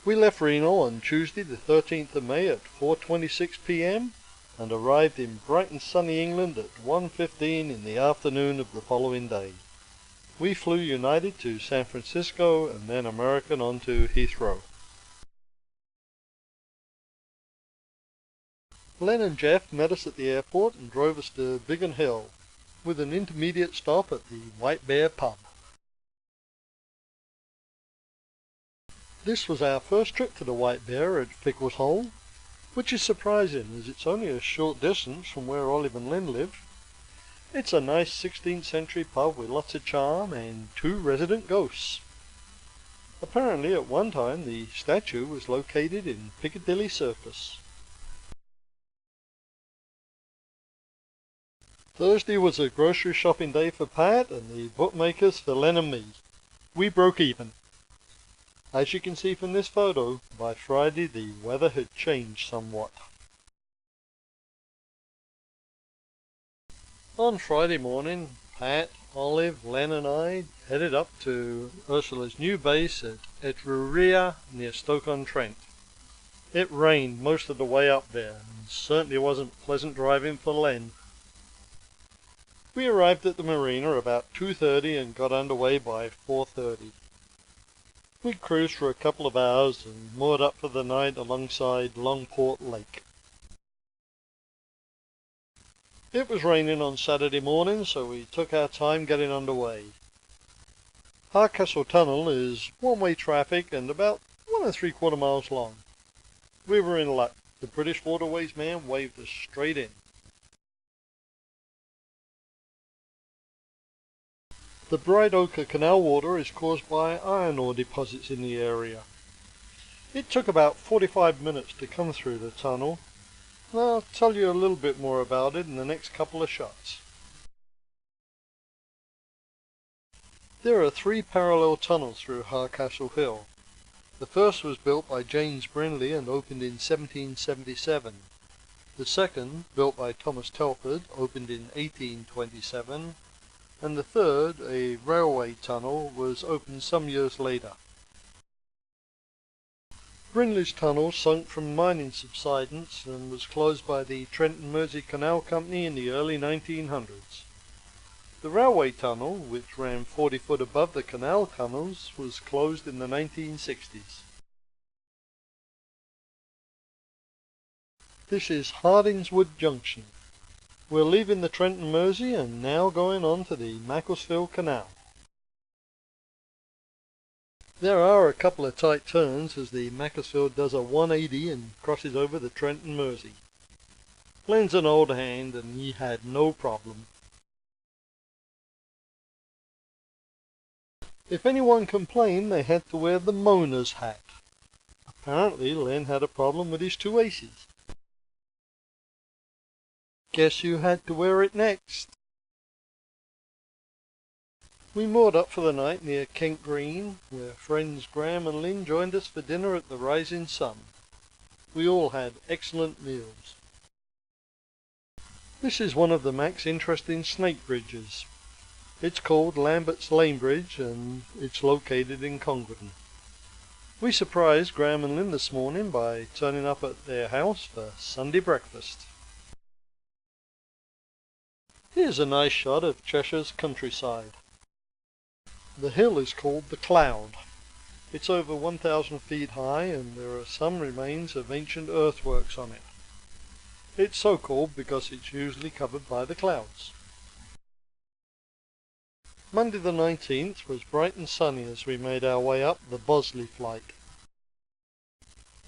We left Reno on Tuesday the 13th of May at 4:26 p.m. and arrived in bright and sunny England at 1:15 in the afternoon of the following day. We flew United to San Francisco and then American on to Heathrow. Len and Jeff met us at the airport and drove us to Biggin Hill, with an intermediate stop at the White Bear pub. This was our first trip to the White Bear at Pickles Hole, which is surprising as it's only a short distance from where Olive and Lynn live. It's a nice 16th century pub with lots of charm and 2 resident ghosts. Apparently at one time the statue was located in Piccadilly Circus. Thursday was a grocery shopping day for Pat and the bookmakers for Len and me. We broke even. As you can see from this photo, by Friday the weather had changed somewhat. On Friday morning, Pat, Olive, Len and I headed up to Ursula's new base at Etruria near Stoke-on-Trent. It rained most of the way up there, and certainly wasn't pleasant driving for Len. We arrived at the marina about 2:30 and got underway by 4:30. We cruised for a couple of hours and moored up for the night alongside Longport Lake. It was raining on Saturday morning, so we took our time getting underway. Hardcastle Tunnel is one-way traffic and about 1 3/4 miles long. We were in luck. The British Waterways man waved us straight in. The Bright Ochre Canal water is caused by iron ore deposits in the area. It took about 45 minutes to come through the tunnel, and I'll tell you a little bit more about it in the next couple of shots. There are 3 parallel tunnels through Hardcastle Hill. The first was built by James Brindley and opened in 1777. The second, built by Thomas Telford, opened in 1827. And the third, a railway tunnel, was opened some years later. Brindley's tunnel sunk from mining subsidence and was closed by the Trent Mersey Canal Company in the early 1900s. The railway tunnel, which ran 40 foot above the canal tunnels, was closed in the 1960s. This is Hardingswood Junction. We're leaving the Trent and Mersey and now going on to the Macclesfield Canal. There are a couple of tight turns as the Macclesfield does a 180 and crosses over the Trent and Mersey. Len's an old hand and he had no problem. If anyone complained, they had to wear the Mona's hat. Apparently Len had a problem with his 2 aces. Guess who had to wear it next? We moored up for the night near Kent Green, where friends Graham and Lynn joined us for dinner at the Rising Sun. We all had excellent meals. This is one of the Mac's interesting snake bridges. It's called Lambert's Lane Bridge and it's located in Congleton. We surprised Graham and Lynn this morning by turning up at their house for Sunday breakfast. Here's a nice shot of Cheshire's countryside. The hill is called the Cloud. It's over 1,000 feet high and there are some remains of ancient earthworks on it. It's so called because it's usually covered by the clouds. Monday the 19th was bright and sunny as we made our way up the Bosley Flight.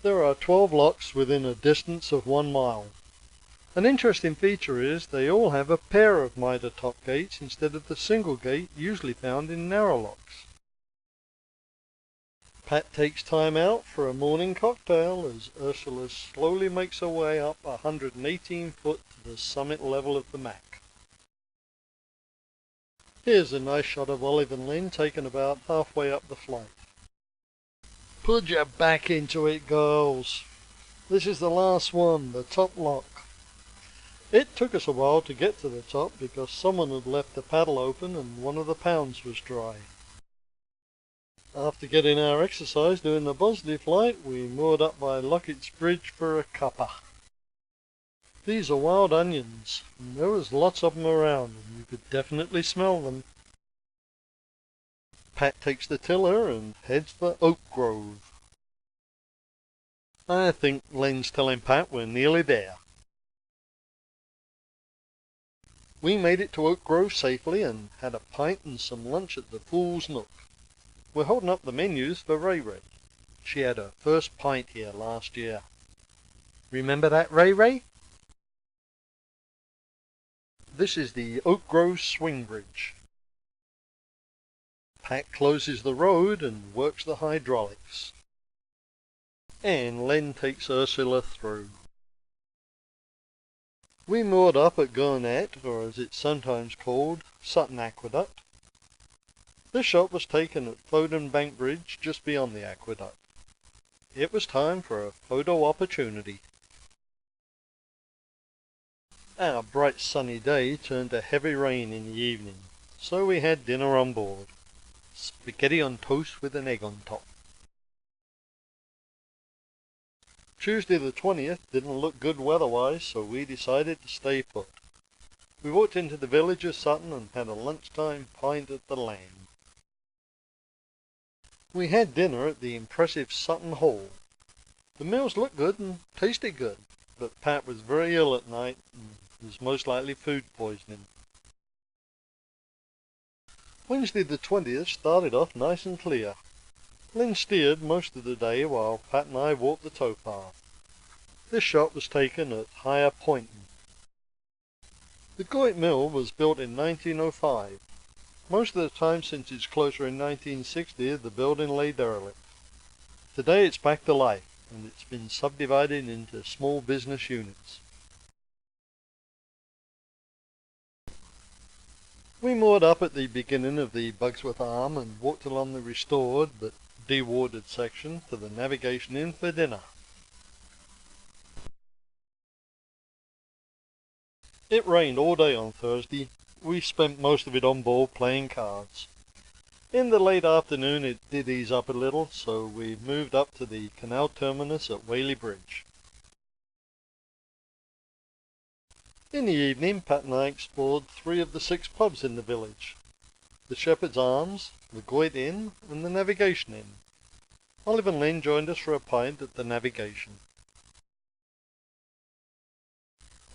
There are 12 locks within a distance of 1 mile. An interesting feature is they all have a pair of mitre top gates instead of the single gate usually found in narrow locks. Pat takes time out for a morning cocktail as Ursula slowly makes her way up 118 foot to the summit level of the Mac. Here's a nice shot of Olive and Lynn taken about halfway up the flight. Put your back into it, girls. This is the last one, the top lock. It took us a while to get to the top because someone had left the paddle open and one of the pounds was dry. After getting our exercise doing the Bosley flight, we moored up by Lockett's Bridge for a cuppa. These are wild onions, and there was lots of them around, and you could definitely smell them. Pat takes the tiller and heads for Oak Grove. I think Len's telling Pat we're nearly there. We made it to Oak Grove safely and had a pint and some lunch at the Fool's Nook. We're holding up the menus for Ray Ray. She had her first pint here last year. Remember that, Ray Ray? This is the Oak Grove swing bridge. Pat closes the road and works the hydraulics. And Len takes Ursula through. We moored up at Gurnett, or as it's sometimes called, Sutton Aqueduct. This shot was taken at Foden Bank Bridge just beyond the aqueduct. It was time for a photo opportunity. Our bright sunny day turned to heavy rain in the evening, so we had dinner on board. Spaghetti on toast with an egg on top. Tuesday the 20th didn't look good weather-wise, so we decided to stay put. We walked into the village of Sutton and had a lunchtime pint at the Lamb. We had dinner at the impressive Sutton Hall. The meals looked good and tasted good, but Pat was very ill at night and was most likely food poisoning. Wednesday the 20th started off nice and clear. Lynn steered most of the day while Pat and I walked the towpath. This shot was taken at Higher Pointon. The Goit Mill was built in 1905. Most of the time since its closure in 1960, the building lay derelict. Today it's back to life, and it's been subdivided into small business units. We moored up at the beginning of the Bugsworth Arm and walked along the restored but dewarded section to the Navigation Inn for dinner. It rained all day on Thursday. We spent most of it on board playing cards. In the late afternoon it did ease up a little, so we moved up to the canal terminus at Whaley Bridge. In the evening, Pat and I explored 3 of the 6 pubs in the village: the Shepherd's Arms, the Goit Inn, and the Navigation Inn. Olive and Lynn joined us for a pint at the Navigation.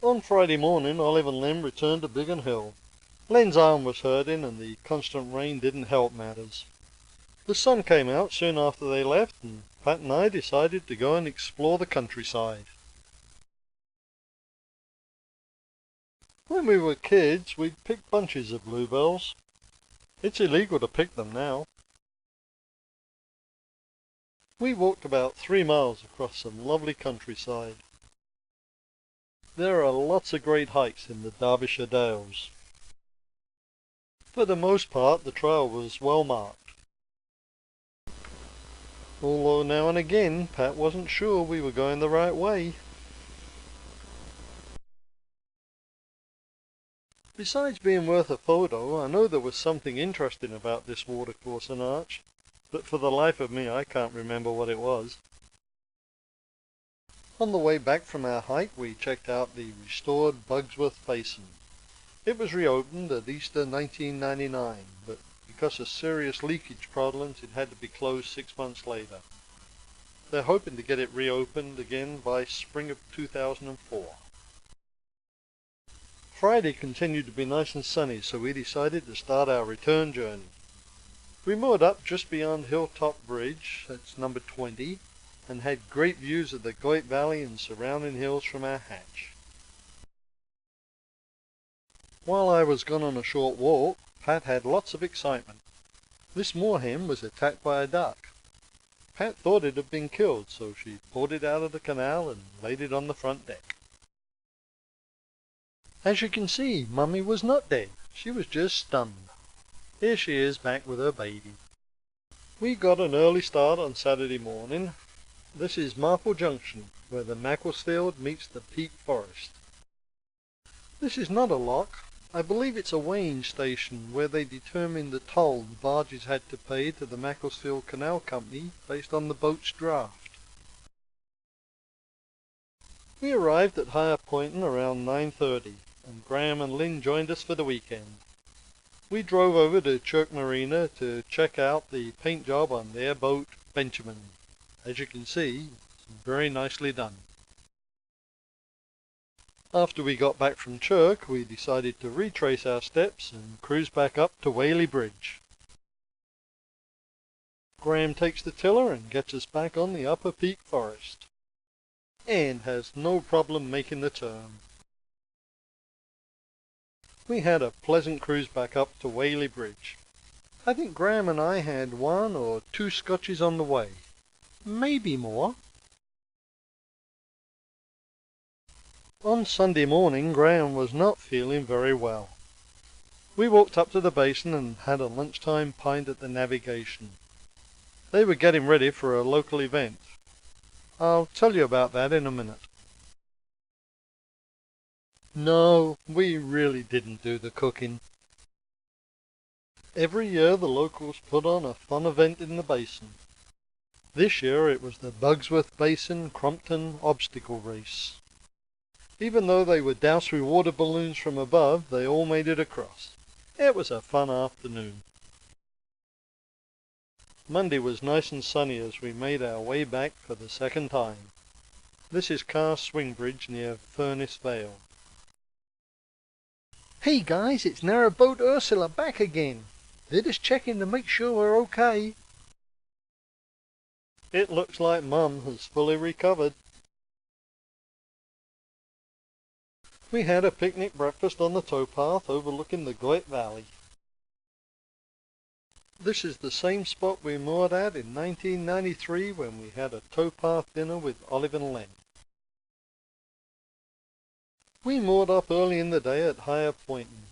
On Friday morning, Olive and Lynn returned to Biggin Hill. Lynn's arm was hurting, and the constant rain didn't help matters. The sun came out soon after they left, and Pat and I decided to go and explore the countryside. When we were kids, we'd pick bunches of bluebells. It's illegal to pick them now. We walked about 3 miles across some lovely countryside. There are lots of great hikes in the Derbyshire Dales. For the most part, the trail was well marked. Although now and again, Pat wasn't sure we were going the right way. Besides being worth a photo, I know there was something interesting about this watercourse and arch, but for the life of me I can't remember what it was. On the way back from our hike we checked out the restored Bugsworth Basin. It was reopened at Easter 1999, but because of serious leakage problems it had to be closed 6 months later. They're hoping to get it reopened again by spring of 2004. Friday continued to be nice and sunny, so we decided to start our return journey. We moored up just beyond Hilltop Bridge, that's number 20, and had great views of the Goit Valley and surrounding hills from our hatch. While I was gone on a short walk, Pat had lots of excitement. This moorhen was attacked by a duck. Pat thought it had been killed, so she pulled it out of the canal and laid it on the front deck. As you can see, Mummy was not dead. She was just stunned. Here she is back with her baby. We got an early start on Saturday morning. This is Marple Junction, where the Macclesfield meets the Peak Forest. This is not a lock. I believe it's a weighing station where they determine the toll the barges had to pay to the Macclesfield Canal Company based on the boat's draft. We arrived at Higher Pointon around 9:30, and Graham and Lynn joined us for the weekend. We drove over to Chirk Marina to check out the paint job on their boat, Benjamin. As you can see, it's very nicely done. After we got back from Chirk, we decided to retrace our steps and cruise back up to Whaley Bridge. Graham takes the tiller and gets us back on the Upper Peak Forest, and has no problem making the turn. We had a pleasant cruise back up to Whaley Bridge. I think Graham and I had 1 or 2 scotches on the way, maybe more. On Sunday morning, Graham was not feeling very well. We walked up to the basin and had a lunchtime pint at the navigation. They were getting ready for a local event. I'll tell you about that in a minute. No, we really didn't do the cooking. Every year the locals put on a fun event in the basin. This year it was the Bugsworth Basin Congleton obstacle race. Even though they were doused with water balloons from above, they all made it across. It was a fun afternoon. Monday was nice and sunny as we made our way back for the second time. This is Carr's Swing Bridge near Furnace Vale. Hey guys, it's Narrowboat Ursula back again. They're just checking to make sure we're okay. It looks like Mum has fully recovered. We had a picnic breakfast on the towpath overlooking the Goyt Valley. This is the same spot we moored at in 1993 when we had a towpath dinner with Olive and Len. We moored up early in the day at Higher Pointon.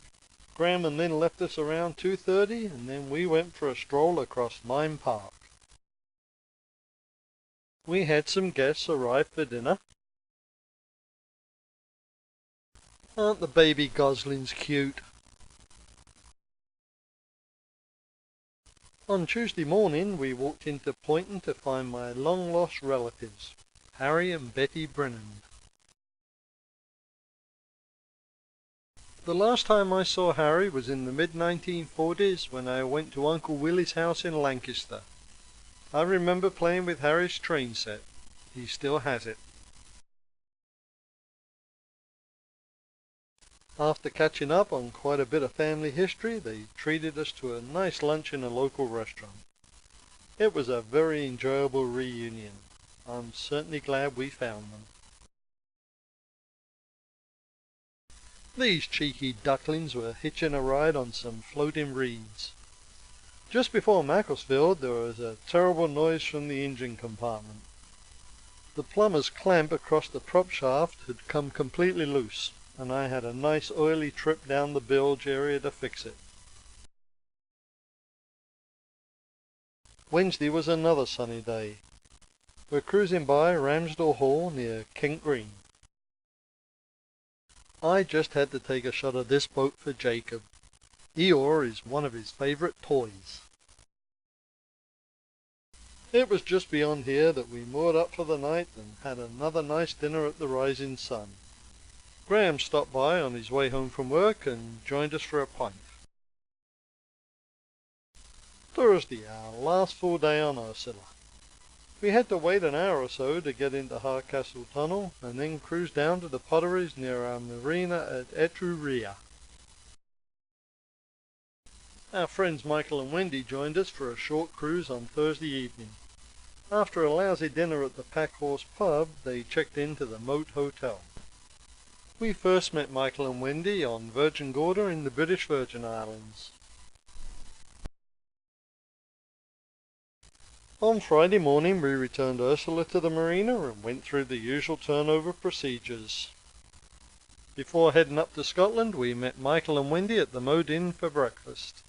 Graham and Lynn left us around 2:30, and then we went for a stroll across Lime Park. We had some guests arrive for dinner. Aren't the baby goslings cute? On Tuesday morning we walked into Poynton to find my long-lost relatives, Harry and Betty Brinnand. The last time I saw Harry was in the mid-1940s when I went to Uncle Willie's house in Lancaster. I remember playing with Harry's train set. He still has it. After catching up on quite a bit of family history, they treated us to a nice lunch in a local restaurant. It was a very enjoyable reunion. I'm certainly glad we found them. These cheeky ducklings were hitching a ride on some floating reeds. Just before Macclesfield there was a terrible noise from the engine compartment. The plumber's clamp across the prop shaft had come completely loose, and I had a nice oily trip down the bilge area to fix it. Wednesday was another sunny day. We're cruising by Ramsdell Hall near Kent Green. I just had to take a shot of this boat for Jacob. Eeyore is one of his favourite toys. It was just beyond here that we moored up for the night and had another nice dinner at the Rising Sun. Graham stopped by on his way home from work and joined us for a pint. Thursday, our last full day on Ursula. We had to wait an hour or so to get into Hardcastle Tunnel and then cruise down to the potteries near our marina at Etruria. Our friends Michael and Wendy joined us for a short cruise on Thursday evening. After a lousy dinner at the Packhorse pub, they checked into the Moat Hotel. We first met Michael and Wendy on Virgin Gorda in the British Virgin Islands. On Friday morning we returned Ursula to the marina and went through the usual turnover procedures. Before heading up to Scotland we met Michael and Wendy at the Moat Inn for breakfast.